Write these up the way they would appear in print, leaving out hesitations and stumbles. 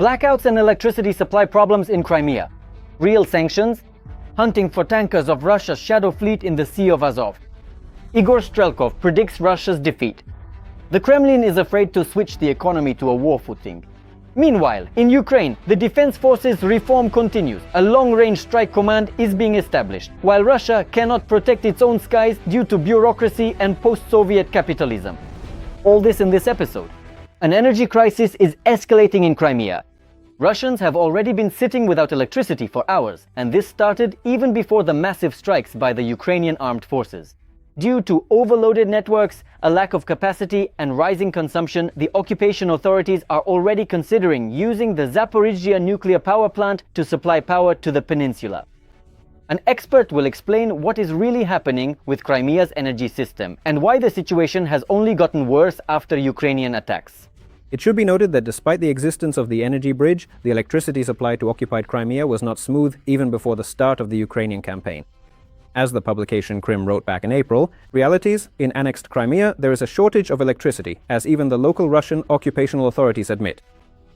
Blackouts and electricity supply problems in Crimea. Real sanctions. Hunting for tankers of Russia's shadow fleet in the Sea of Azov. Igor Strelkov predicts Russia's defeat. The Kremlin is afraid to switch the economy to a war footing. Meanwhile, in Ukraine, the defense forces reform continues. A long-range strike command is being established, while Russia cannot protect its own skies due to bureaucracy and post-Soviet capitalism. All this in this episode. An energy crisis is escalating in Crimea. Russians have already been sitting without electricity for hours, and this started even before the massive strikes by the Ukrainian armed forces. Due to overloaded networks, a lack of capacity, and rising consumption, the occupation authorities are already considering using the Zaporizhzhia nuclear power plant to supply power to the peninsula. An expert will explain what is really happening with Crimea's energy system and why the situation has only gotten worse after Ukrainian attacks. It should be noted that despite the existence of the energy bridge, the electricity supply to occupied Crimea was not smooth even before the start of the Ukrainian campaign. As the publication Krim wrote back in April, realities in annexed Crimea, there is a shortage of electricity, as even the local Russian occupational authorities admit.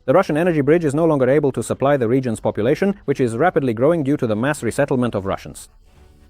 The Russian energy bridge is no longer able to supply the region's population, which is rapidly growing due to the mass resettlement of Russians.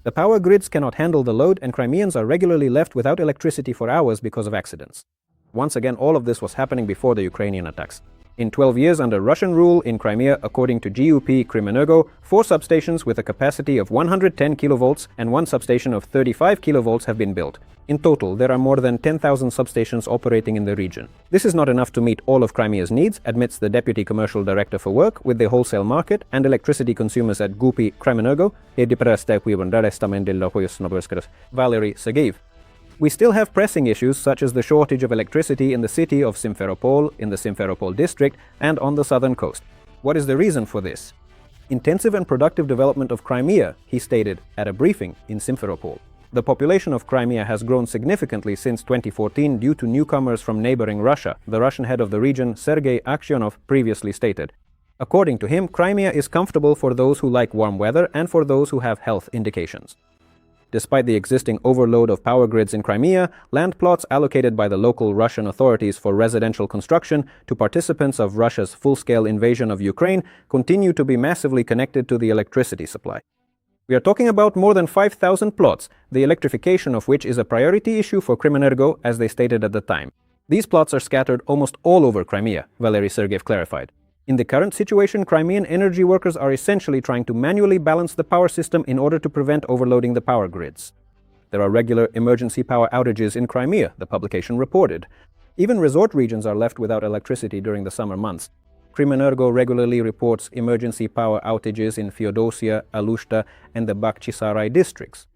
The power grids cannot handle the load, and Crimeans are regularly left without electricity for hours because of accidents. Once again, all of this was happening before the Ukrainian attacks. In 12 years under Russian rule in Crimea, according to GUP Kremlin, 4 substations with a capacity of 110 kilovolts and 1 substation of 35 kilovolts have been built. In total, there are more than 10,000 substations operating in the region. This is not enough to meet all of Crimea's needs, admits the Deputy Commercial Director for Work with the wholesale market and electricity consumers at GUP Kremlin, Valery Sergeyev. We still have pressing issues such as the shortage of electricity in the city of Simferopol, in the Simferopol district, and on the southern coast. What is the reason for this? Intensive and productive development of Crimea, he stated at a briefing in Simferopol. The population of Crimea has grown significantly since 2014 due to newcomers from neighboring Russia, the Russian head of the region, Sergei Aksyonov, previously stated. According to him, Crimea is comfortable for those who like warm weather and for those who have health indications. Despite the existing overload of power grids in Crimea, land plots allocated by the local Russian authorities for residential construction to participants of Russia's full-scale invasion of Ukraine continue to be massively connected to the electricity supply. We are talking about more than 5,000 plots, the electrification of which is a priority issue for Kremlin, as they stated at the time. These plots are scattered almost all over Crimea, Valery Sergeyev clarified. In the current situation, Crimean energy workers are essentially trying to manually balance the power system in order to prevent overloading the power grids. There are regular emergency power outages in Crimea, the publication reported. Even resort regions are left without electricity during the summer months. Kremlin regularly reports emergency power outages in Feodosia, Alushta, and the Bakhchisarai districts.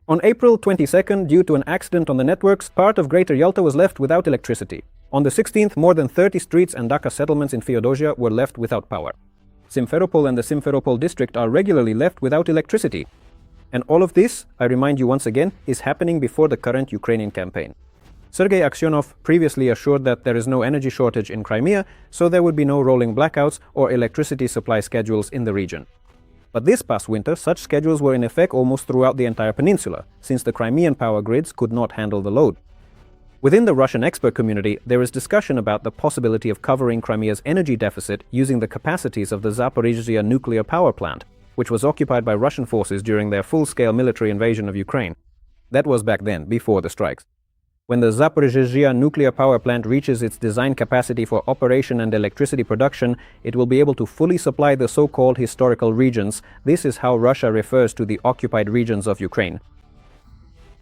On April 22nd, due to an accident on the networks, part of Greater Yalta was left without electricity. On the 16th, more than 30 streets and Dhaka settlements in Feodosia were left without power. Simferopol and the Simferopol district are regularly left without electricity. And all of this, I remind you once again, is happening before the current Ukrainian campaign. Sergei Aksyonov previously assured that there is no energy shortage in Crimea, so there would be no rolling blackouts or electricity supply schedules in the region. But this past winter, such schedules were in effect almost throughout the entire peninsula, since the Crimean power grids could not handle the load. Within the Russian expert community, there is discussion about the possibility of covering Crimea's energy deficit using the capacities of the Zaporizhzhia nuclear power plant, which was occupied by Russian forces during their full-scale military invasion of Ukraine. That was back then, before the strikes. When the Zaporizhzhia nuclear power plant reaches its design capacity for operation and electricity production, it will be able to fully supply the so-called historical regions. This is how Russia refers to the occupied regions of Ukraine.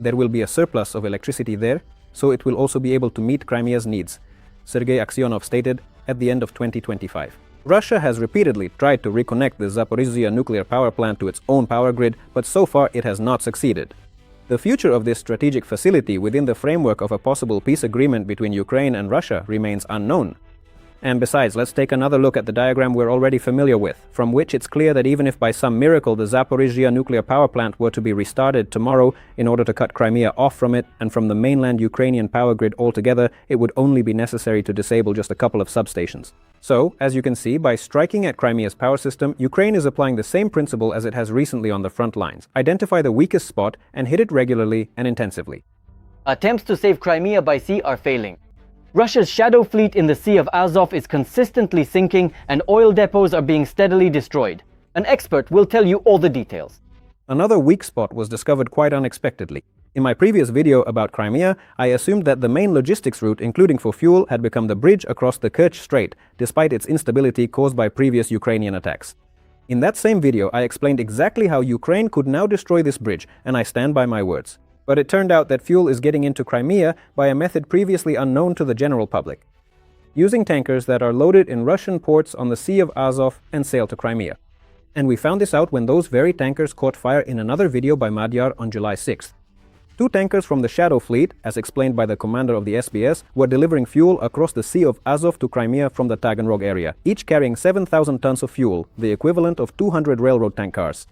There will be a surplus of electricity there, so it will also be able to meet Crimea's needs, Sergei Aksyonov stated at the end of 2025. Russia has repeatedly tried to reconnect the Zaporizhzhia nuclear power plant to its own power grid, but so far it has not succeeded. The future of this strategic facility within the framework of a possible peace agreement between Ukraine and Russia remains unknown. And besides, let's take another look at the diagram we're already familiar with, from which it's clear that even if by some miracle the Zaporizhzhia nuclear power plant were to be restarted tomorrow in order to cut Crimea off from it and from the mainland Ukrainian power grid altogether, it would only be necessary to disable just a couple of substations. So, as you can see, by striking at Crimea's power system, Ukraine is applying the same principle as it has recently on the front lines. Identify the weakest spot and hit it regularly and intensively. Attempts to save Crimea by sea are failing. Russia's shadow fleet in the Sea of Azov is consistently sinking and oil depots are being steadily destroyed. An expert will tell you all the details. Another weak spot was discovered quite unexpectedly. In my previous video about Crimea, I assumed that the main logistics route, including for fuel, had become the bridge across the Kerch Strait, despite its instability caused by previous Ukrainian attacks. In that same video, I explained exactly how Ukraine could now destroy this bridge, and I stand by my words. But it turned out that fuel is getting into Crimea by a method previously unknown to the general public, using tankers that are loaded in Russian ports on the Sea of Azov and sail to Crimea. And we found this out when those very tankers caught fire in another video by Madhyar on July 6th. Two tankers from the Shadow Fleet, as explained by the commander of the SBS, were delivering fuel across the Sea of Azov to Crimea from the Taganrog area, each carrying 7,000 tons of fuel, the equivalent of 200 railroad tank cars.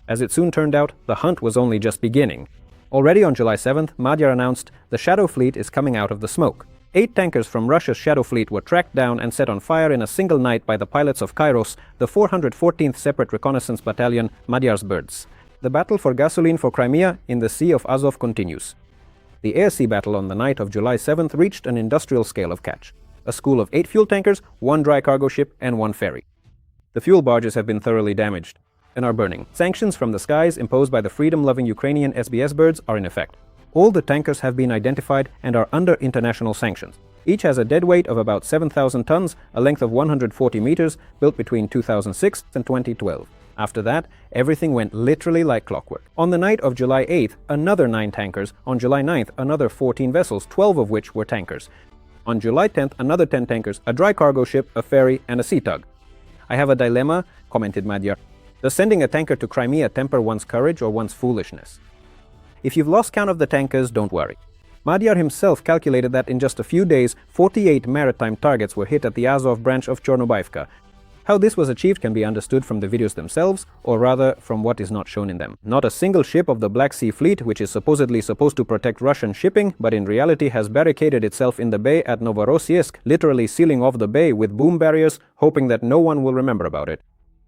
As it soon turned out, the hunt was only just beginning. Already on July 7th, Madhyar announced the Shadow Fleet is coming out of the smoke. 8 tankers from Russia's Shadow Fleet were tracked down and set on fire in a single night by the pilots of Kairos, the 414th Separate Reconnaissance Battalion, Madhyar's Birds. The battle for gasoline for Crimea in the Sea of Azov continues. The air-sea battle on the night of July 7th reached an industrial scale of catch. A school of 8 fuel tankers, 1 dry cargo ship, and 1 ferry. The fuel barges have been thoroughly damaged and are burning. Sanctions from the skies imposed by the freedom-loving Ukrainian SBS birds are in effect. All the tankers have been identified and are under international sanctions. Each has a dead weight of about 7,000 tons, a length of 140 meters, built between 2006 and 2012. After that, everything went literally like clockwork. On the night of July 8th, another 9 tankers. On July 9th, another 14 vessels, 12 of which were tankers. On July 10th, another 10 tankers, a dry cargo ship, a ferry, and a sea tug. I have a dilemma, commented Madhyar. Does sending a tanker to Crimea temper one's courage or one's foolishness? If you've lost count of the tankers, don't worry. Madhyar himself calculated that in just a few days, 48 maritime targets were hit at the Azov branch of Chornobaivka. How this was achieved can be understood from the videos themselves, or rather from what is not shown in them. Not a single ship of the Black Sea Fleet, which is supposedly supposed to protect Russian shipping, but in reality has barricaded itself in the bay at Novorossiysk, literally sealing off the bay with boom barriers, hoping that no one will remember about it.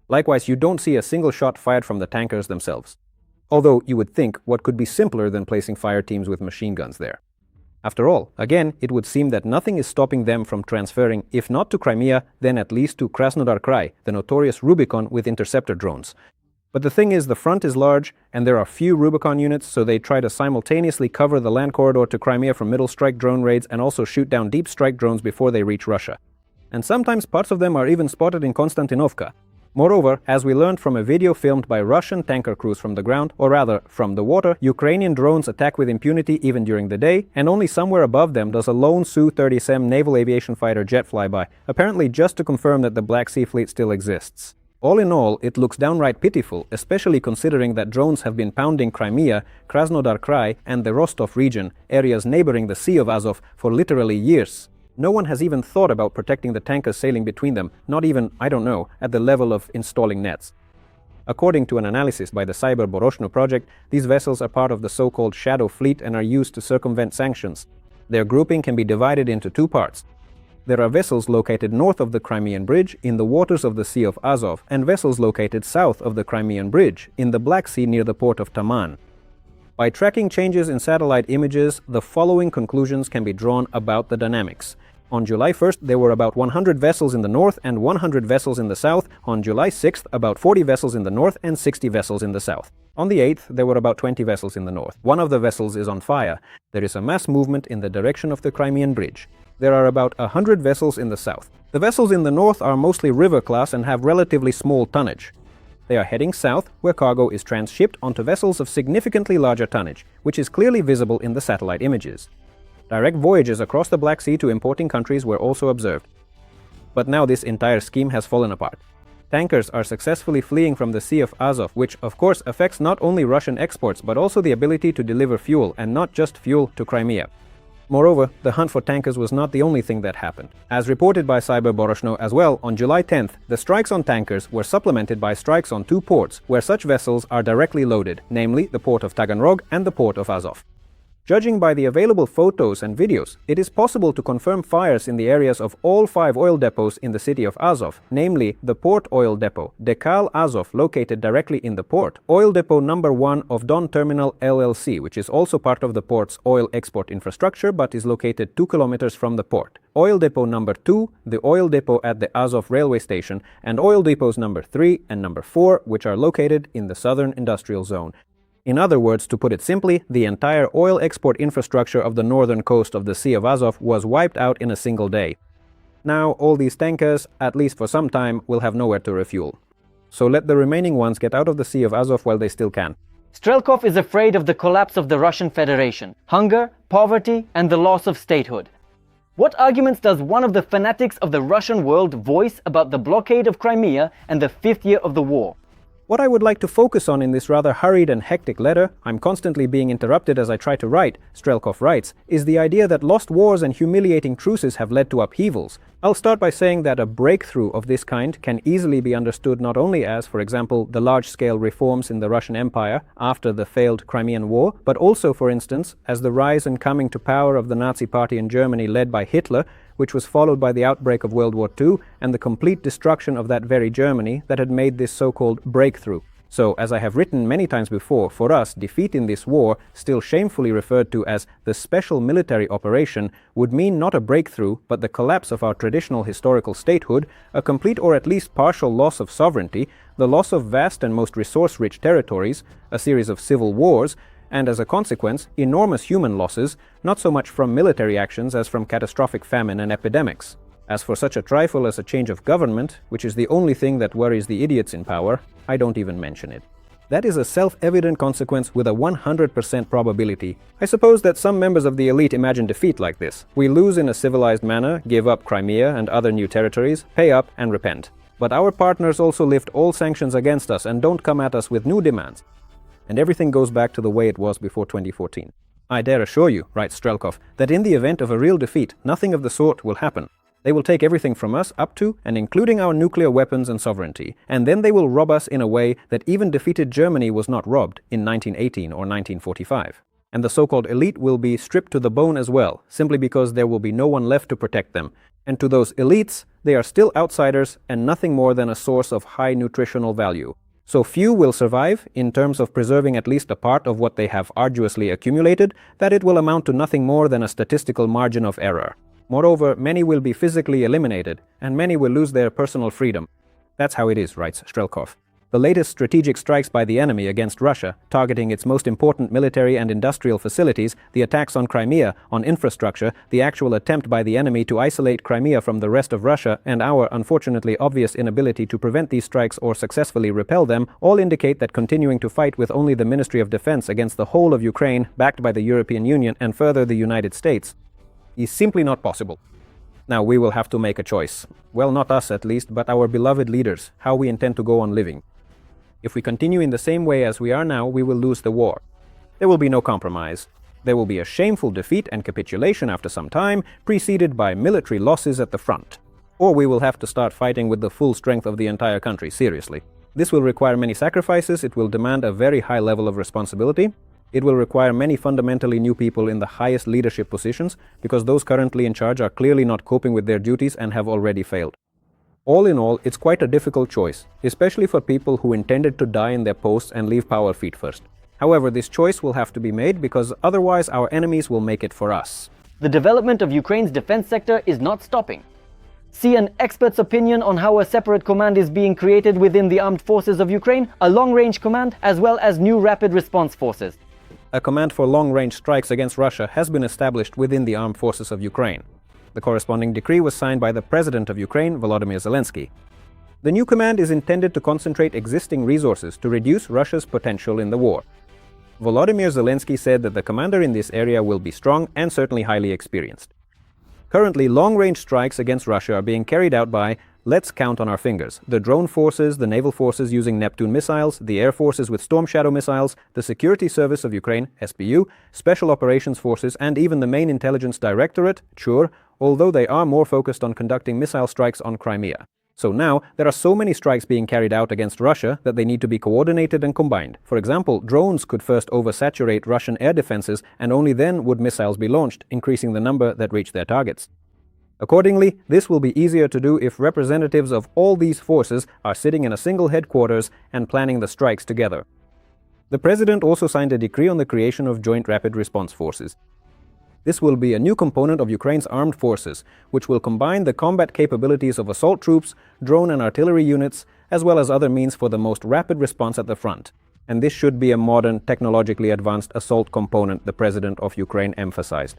Likewise, you don't see a single shot fired from the tankers themselves. Although you would think what could be simpler than placing fire teams with machine guns there. After all, again, it would seem that nothing is stopping them from transferring, if not to Crimea, then at least to Krasnodar Krai, the notorious Rubicon with interceptor drones. But the thing is, the front is large, and there are few Rubicon units, so they try to simultaneously cover the land corridor to Crimea from middle strike drone raids and also shoot down deep strike drones before they reach Russia. And sometimes parts of them are even spotted in Konstantinovka. Moreover, as we learned from a video filmed by Russian tanker crews from the ground, or rather, from the water, Ukrainian drones attack with impunity even during the day, and only somewhere above them does a lone Su-30SM naval aviation fighter jet fly by, apparently just to confirm that the Black Sea Fleet still exists. All in all, it looks downright pitiful, especially considering that drones have been pounding Crimea, Krasnodar Krai, and the Rostov region, areas neighboring the Sea of Azov, for literally years. No one has even thought about protecting the tankers sailing between them, not even, I don't know, at the level of installing nets. According to an analysis by the Cyber Boroshno project, these vessels are part of the so-called Shadow Fleet and are used to circumvent sanctions. Their grouping can be divided into 2 parts. There are vessels located north of the Crimean Bridge in the waters of the Sea of Azov, and vessels located south of the Crimean Bridge in the Black Sea near the port of Taman. By tracking changes in satellite images, the following conclusions can be drawn about the dynamics. On July 1st, there were about 100 vessels in the north and 100 vessels in the south. On July 6th, about 40 vessels in the north and 60 vessels in the south. On the 8th, there were about 20 vessels in the north. One of the vessels is on fire. There is a mass movement in the direction of the Crimean Bridge. There are about 100 vessels in the south. The vessels in the north are mostly river class and have relatively small tonnage. They are heading south, where cargo is transshipped onto vessels of significantly larger tonnage, which is clearly visible in the satellite images. Direct voyages across the Black Sea to importing countries were also observed. But now this entire scheme has fallen apart. Tankers are successfully fleeing from the Sea of Azov, which of course affects not only Russian exports but also the ability to deliver fuel, and not just fuel, to Crimea. Moreover, the hunt for tankers was not the only thing that happened. As reported by Cyber Boroshno as well, on July 10th, the strikes on tankers were supplemented by strikes on 2 ports where such vessels are directly loaded, namely the port of Taganrog and the port of Azov. Judging by the available photos and videos, it is possible to confirm fires in the areas of all 5 oil depots in the city of Azov, namely the port oil depot, Dekal Azov, located directly in the port, oil depot number 1 of Don Terminal LLC, which is also part of the port's oil export infrastructure but is located 2 kilometers from the port, oil depot number 2, the oil depot at the Azov railway station, and oil depots number 3 and number 4, which are located in the southern industrial zone. In other words, to put it simply, the entire oil export infrastructure of the northern coast of the Sea of Azov was wiped out in a single day. Now, all these tankers, at least for some time, will have nowhere to refuel. So let the remaining ones get out of the Sea of Azov while they still can. Strelkov is afraid of the collapse of the Russian Federation, hunger, poverty, and the loss of statehood. What arguments does one of the fanatics of the Russian world voice about the blockade of Crimea and the 5th year of the war? What I would like to focus on in this rather hurried and hectic letter, I'm constantly being interrupted as I try to write, Strelkov writes, is the idea that lost wars and humiliating truces have led to upheavals. I'll start by saying that a breakthrough of this kind can easily be understood not only as, for example, the large-scale reforms in the Russian Empire after the failed Crimean War, but also, for instance, as the rise and coming to power of the Nazi Party in Germany led by Hitler, which was followed by the outbreak of World War II and the complete destruction of that very Germany that had made this so-called breakthrough. So, as I have written many times before, for us, defeat in this war, still shamefully referred to as the special military operation, would mean not a breakthrough, but the collapse of our traditional historical statehood, a complete or at least partial loss of sovereignty, the loss of vast and most resource-rich territories, a series of civil wars, and as a consequence, enormous human losses, not so much from military actions as from catastrophic famine and epidemics. As for such a trifle as a change of government, which is the only thing that worries the idiots in power, I don't even mention it. That is a self-evident consequence with a 100% probability. I suppose that some members of the elite imagine defeat like this. We lose in a civilized manner, give up Crimea and other new territories, pay up and repent. But our partners also lift all sanctions against us and don't come at us with new demands. And everything goes back to the way it was before 2014. I dare assure you, writes Strelkov, that in the event of a real defeat, nothing of the sort will happen. They will take everything from us up to and including our nuclear weapons and sovereignty, and then they will rob us in a way that even defeated Germany was not robbed in 1918 or 1945. And the so-called elite will be stripped to the bone as well, simply because there will be no one left to protect them. And to those elites, they are still outsiders and nothing more than a source of high nutritional value. So few will survive in terms of preserving at least a part of what they have arduously accumulated, that it will amount to nothing more than a statistical margin of error. Moreover, many will be physically eliminated, and many will lose their personal freedom. That's how it is, writes Strelkov. The latest strategic strikes by the enemy against Russia, targeting its most important military and industrial facilities, the attacks on Crimea, on infrastructure, the actual attempt by the enemy to isolate Crimea from the rest of Russia, and our unfortunately obvious inability to prevent these strikes or successfully repel them, all indicate that continuing to fight with only the Ministry of Defense against the whole of Ukraine, backed by the European Union and further the United States, is simply not possible. Now we will have to make a choice. Well, not us at least, but our beloved leaders, how we intend to go on living. If we continue in the same way as we are now, we will lose the war. There will be no compromise. There will be a shameful defeat and capitulation after some time, preceded by military losses at the front. Or we will have to start fighting with the full strength of the entire country, seriously. This will require many sacrifices, it will demand a very high level of responsibility. It will require many fundamentally new people in the highest leadership positions, because those currently in charge are clearly not coping with their duties and have already failed. All in all, it's quite a difficult choice, especially for people who intended to die in their posts and leave power feet first. However, this choice will have to be made because otherwise our enemies will make it for us. The development of Ukraine's defense sector is not stopping. See an expert's opinion on how a separate command is being created within the armed forces of Ukraine, a long-range command, as well as new rapid response forces. A command for long-range strikes against Russia has been established within the armed forces of Ukraine. The corresponding decree was signed by the President of Ukraine, Volodymyr Zelensky. The new command is intended to concentrate existing resources to reduce Russia's potential in the war. Volodymyr Zelensky said that the commander in this area will be strong and certainly highly experienced. Currently, long-range strikes against Russia are being carried out by, let's count on our fingers, the drone forces, the naval forces using Neptune missiles, the air forces with Storm Shadow missiles, the Security Service of Ukraine, SBU, Special Operations Forces, and even the main intelligence directorate, CHUR, although they are more focused on conducting missile strikes on Crimea. So now, there are so many strikes being carried out against Russia that they need to be coordinated and combined. For example, drones could first oversaturate Russian air defenses, and only then would missiles be launched, increasing the number that reach their targets. Accordingly, this will be easier to do if representatives of all these forces are sitting in a single headquarters and planning the strikes together. The president also signed a decree on the creation of Joint Rapid Response Forces. This will be a new component of Ukraine's armed forces, which will combine the combat capabilities of assault troops, drone and artillery units, as well as other means for the most rapid response at the front. And this should be a modern, technologically advanced assault component, the president of Ukraine emphasized.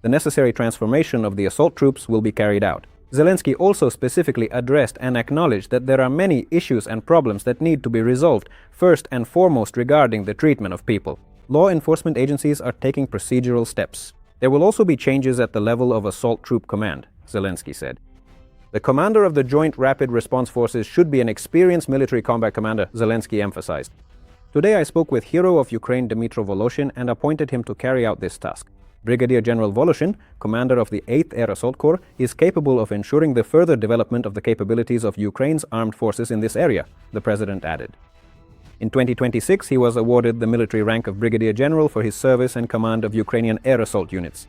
The necessary transformation of the assault troops will be carried out. Zelensky also specifically addressed and acknowledged that there are many issues and problems that need to be resolved, first and foremost regarding the treatment of people. Law enforcement agencies are taking procedural steps. There will also be changes at the level of Assault Troop Command, Zelensky said. The commander of the Joint Rapid Response Forces should be an experienced military combat commander, Zelensky emphasized. Today I spoke with hero of Ukraine Dmytro Voloshin and appointed him to carry out this task. Brigadier General Voloshin, commander of the 8th Air Assault Corps, is capable of ensuring the further development of the capabilities of Ukraine's armed forces in this area, the president added. In 2026, he was awarded the military rank of Brigadier General for his service and command of Ukrainian air assault units.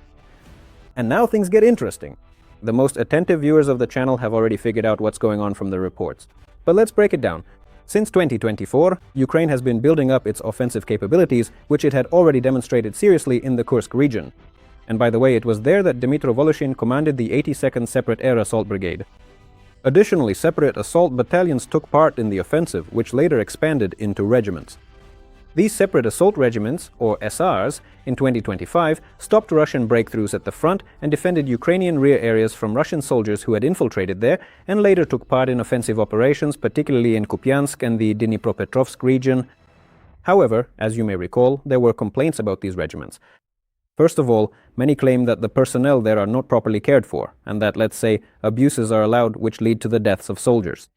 And now things get interesting. The most attentive viewers of the channel have already figured out what's going on from the reports. But let's break it down. Since 2024, Ukraine has been building up its offensive capabilities, which it had already demonstrated seriously in the Kursk region. And by the way, it was there that Dmytro Voloshin commanded the 82nd Separate Air Assault Brigade. Additionally, separate assault battalions took part in the offensive, which later expanded into regiments. These separate assault regiments, or SRs, in 2025 stopped Russian breakthroughs at the front and defended Ukrainian rear areas from Russian soldiers who had infiltrated there and later took part in offensive operations, particularly in Kupiansk and the Dnipropetrovsk region. However, as you may recall, there were complaints about these regiments. First of all, many claim that the personnel there are not properly cared for, and that, let's say, abuses are allowed which lead to the deaths of soldiers.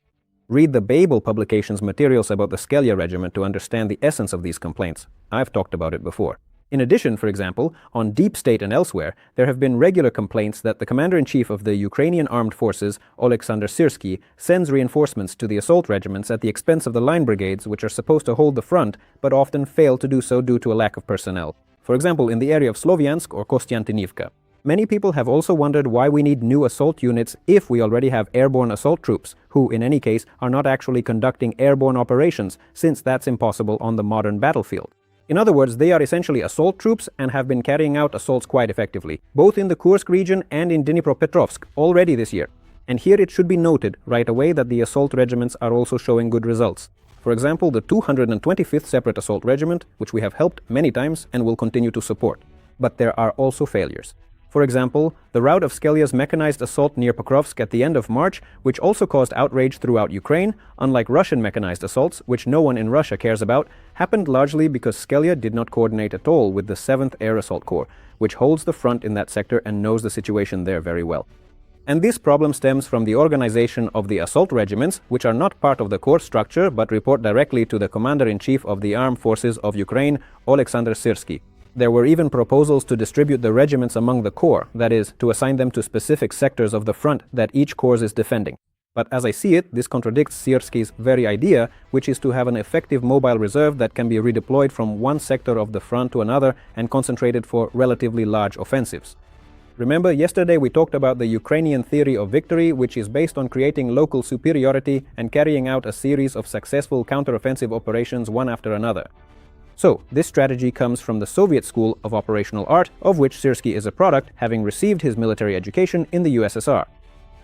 Read the Babel publication's materials about the Skelya regiment to understand the essence of these complaints. I've talked about it before. In addition, for example, on Deep State and elsewhere, there have been regular complaints that the commander-in-chief of the Ukrainian armed forces, Oleksandr Syrsky, sends reinforcements to the assault regiments at the expense of the line brigades, which are supposed to hold the front, but often fail to do so due to a lack of personnel. For example, in the area of Slovyansk or Kostiantynivka. Many people have also wondered why we need new assault units if we already have airborne assault troops, who, in any case, are not actually conducting airborne operations, since that's impossible on the modern battlefield. In other words, they are essentially assault troops and have been carrying out assaults quite effectively, both in the Kursk region and in Dnipropetrovsk, already this year. And here it should be noted right away that the assault regiments are also showing good results. For example, the 225th Separate Assault Regiment, which we have helped many times and will continue to support. But there are also failures. For example, the rout of Skelya's mechanized assault near Pokrovsk at the end of March, which also caused outrage throughout Ukraine, unlike Russian mechanized assaults, which no one in Russia cares about, happened largely because Skelya did not coordinate at all with the 7th Air Assault Corps, which holds the front in that sector and knows the situation there very well. And this problem stems from the organization of the assault regiments, which are not part of the corps structure but report directly to the Commander-in-Chief of the Armed Forces of Ukraine, Oleksandr Syrsky. There were even proposals to distribute the regiments among the corps, that is, to assign them to specific sectors of the front that each corps is defending. But as I see it, this contradicts Syrsky's very idea, which is to have an effective mobile reserve that can be redeployed from one sector of the front to another and concentrated for relatively large offensives. Remember, yesterday we talked about the Ukrainian theory of victory, which is based on creating local superiority and carrying out a series of successful counteroffensive operations one after another. So, this strategy comes from the Soviet school of operational art, of which Syrsky is a product, having received his military education in the USSR.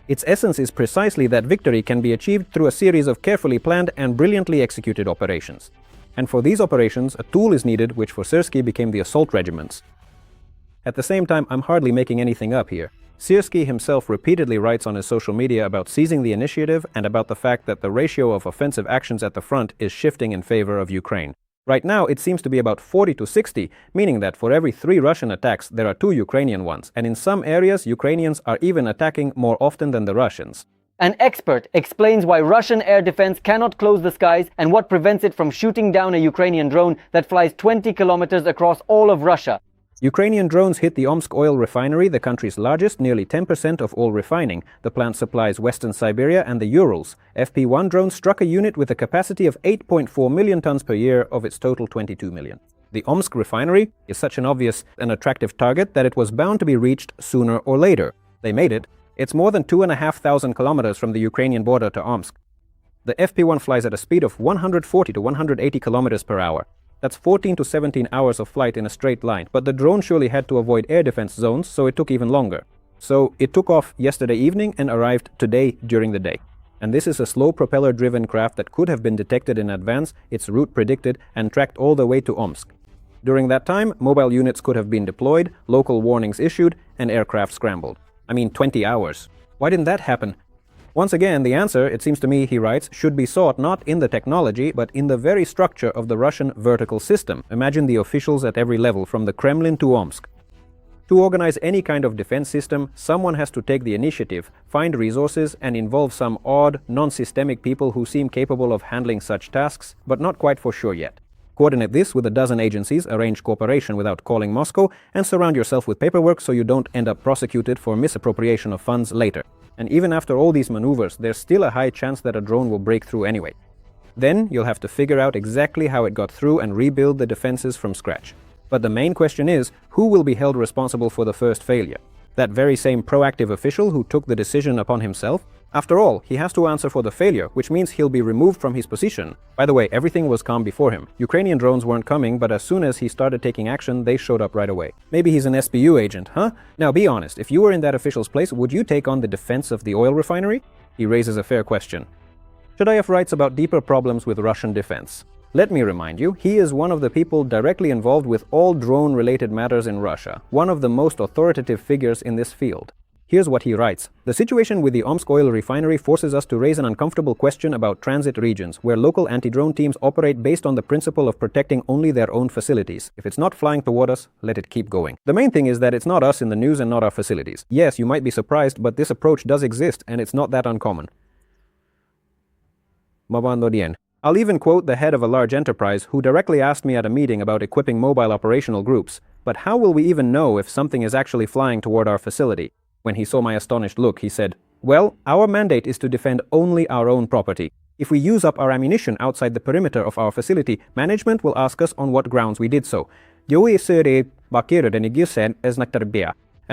Its essence is precisely that victory can be achieved through a series of carefully planned and brilliantly executed operations. And for these operations, a tool is needed which for Syrsky became the assault regiments. At the same time, I'm hardly making anything up here. Syrsky himself repeatedly writes on his social media about seizing the initiative and about the fact that the ratio of offensive actions at the front is shifting in favor of Ukraine. Right now, it seems to be about 40 to 60, meaning that for every 3 Russian attacks, there are 2 Ukrainian ones, and in some areas, Ukrainians are even attacking more often than the Russians. An expert explains why Russian air defense cannot close the skies and what prevents it from shooting down a Ukrainian drone that flies 20 kilometers across all of Russia. Ukrainian drones hit the Omsk oil refinery, the country's largest, nearly 10% of all refining. The plant supplies Western Siberia and the Urals. FP-1 drones struck a unit with a capacity of 8.4 million tons per year of its total 22 million. The Omsk refinery is such an obvious and attractive target that it was bound to be reached sooner or later. They made it. It's more than 2,500 kilometers from the Ukrainian border to Omsk. The FP-1 flies at a speed of 140 to 180 kilometers per hour. That's 14 to 17 hours of flight in a straight line, but the drone surely had to avoid air defense zones, so it took even longer. So it took off yesterday evening and arrived today during the day. And this is a slow propeller-driven craft that could have been detected in advance, its route predicted, and tracked all the way to Omsk. During that time, mobile units could have been deployed, local warnings issued, and aircraft scrambled. 20 hours. Why didn't that happen? Once again, the answer, it seems to me, he writes, should be sought not in the technology, but in the very structure of the Russian vertical system. Imagine the officials at every level, from the Kremlin to Omsk. To organize any kind of defense system, someone has to take the initiative, find resources, and involve some odd, non-systemic people who seem capable of handling such tasks, but not quite for sure yet. Coordinate this with a dozen agencies, arrange cooperation without calling Moscow, and surround yourself with paperwork so you don't end up prosecuted for misappropriation of funds later. And even after all these maneuvers, there's still a high chance that a drone will break through anyway. Then you'll have to figure out exactly how it got through and rebuild the defenses from scratch. But the main question is, who will be held responsible for the first failure? That very same proactive official who took the decision upon himself? After all, he has to answer for the failure, which means he'll be removed from his position. By the way, everything was calm before him. Ukrainian drones weren't coming, but as soon as he started taking action, they showed up right away. Maybe he's an SBU agent, huh? Now be honest, if you were in that official's place, would you take on the defense of the oil refinery? He raises a fair question. Chadaev writes about deeper problems with Russian defense. Let me remind you, he is one of the people directly involved with all drone-related matters in Russia, one of the most authoritative figures in this field. Here's what he writes. The situation with the Omsk oil refinery forces us to raise an uncomfortable question about transit regions, where local anti-drone teams operate based on the principle of protecting only their own facilities. If it's not flying toward us, let it keep going. The main thing is that it's not us in the news and not our facilities. Yes, you might be surprised, but this approach does exist, and it's not that uncommon. I'll even quote the head of a large enterprise who directly asked me at a meeting about equipping mobile operational groups. But how will we even know if something is actually flying toward our facility? When he saw my astonished look, he said, well, our mandate is to defend only our own property. If we use up our ammunition outside the perimeter of our facility, management will ask us on what grounds we did so. And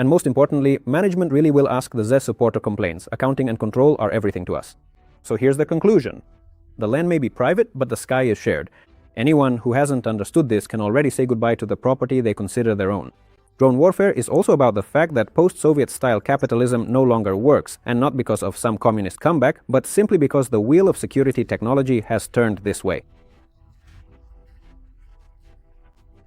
most importantly, management really will ask the ZES supporter complaints. Accounting and control are everything to us. So here's the conclusion. The land may be private, but the sky is shared. Anyone who hasn't understood this can already say goodbye to the property they consider their own. Drone warfare is also about the fact that post-Soviet-style capitalism no longer works, and not because of some communist comeback, but simply because the wheel of security technology has turned this way.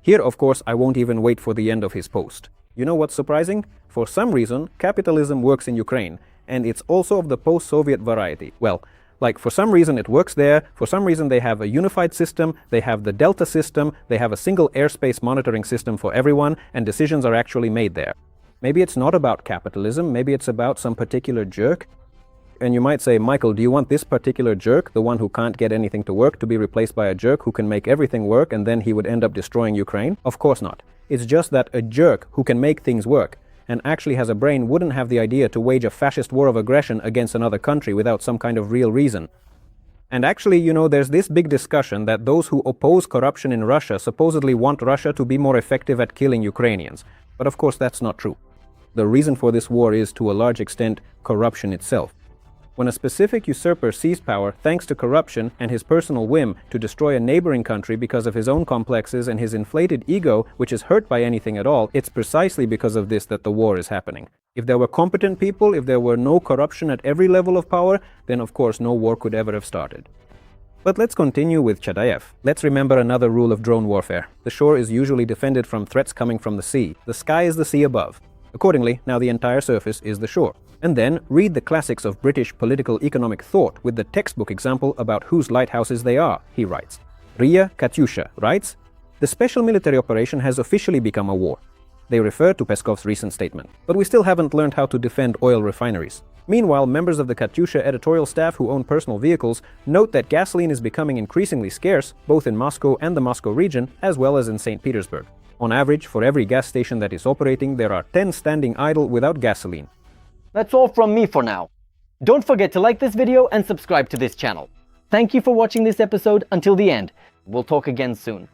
Here, of course, I won't even wait for the end of his post. You know what's surprising? For some reason, capitalism works in Ukraine, and it's also of the post-Soviet variety. Well, for some reason it works there, for some reason they have a unified system, they have the Delta system, they have a single airspace monitoring system for everyone, and decisions are actually made there. Maybe it's not about capitalism, maybe it's about some particular jerk. And you might say, Michael, do you want this particular jerk, the one who can't get anything to work, to be replaced by a jerk who can make everything work and then he would end up destroying Ukraine? Of course not. It's just that a jerk who can make things work and actually has a brain wouldn't have the idea to wage a fascist war of aggression against another country without some kind of real reason. And actually, there's this big discussion that those who oppose corruption in Russia supposedly want Russia to be more effective at killing Ukrainians. But of course that's not true. The reason for this war is, to a large extent, corruption itself. When a specific usurper seized power thanks to corruption and his personal whim to destroy a neighboring country because of his own complexes and his inflated ego, which is hurt by anything at all, it's precisely because of this that the war is happening. If there were competent people, if there were no corruption at every level of power, then of course no war could ever have started. But let's continue with Chadaev. Let's remember another rule of drone warfare. The shore is usually defended from threats coming from the sea. The sky is the sea above. Accordingly, now the entire surface is the shore. And then read the classics of British political economic thought with the textbook example about whose lighthouses they are, he writes. Ria Katyusha writes, the special military operation has officially become a war. They refer to Peskov's recent statement. But we still haven't learned how to defend oil refineries. Meanwhile, members of the Katyusha editorial staff who own personal vehicles note that gasoline is becoming increasingly scarce, both in Moscow and the Moscow region, as well as in St. Petersburg. On average, for every gas station that is operating, there are 10 standing idle without gasoline. That's all from me for now. Don't forget to like this video and subscribe to this channel. Thank you for watching this episode until the end. We'll talk again soon.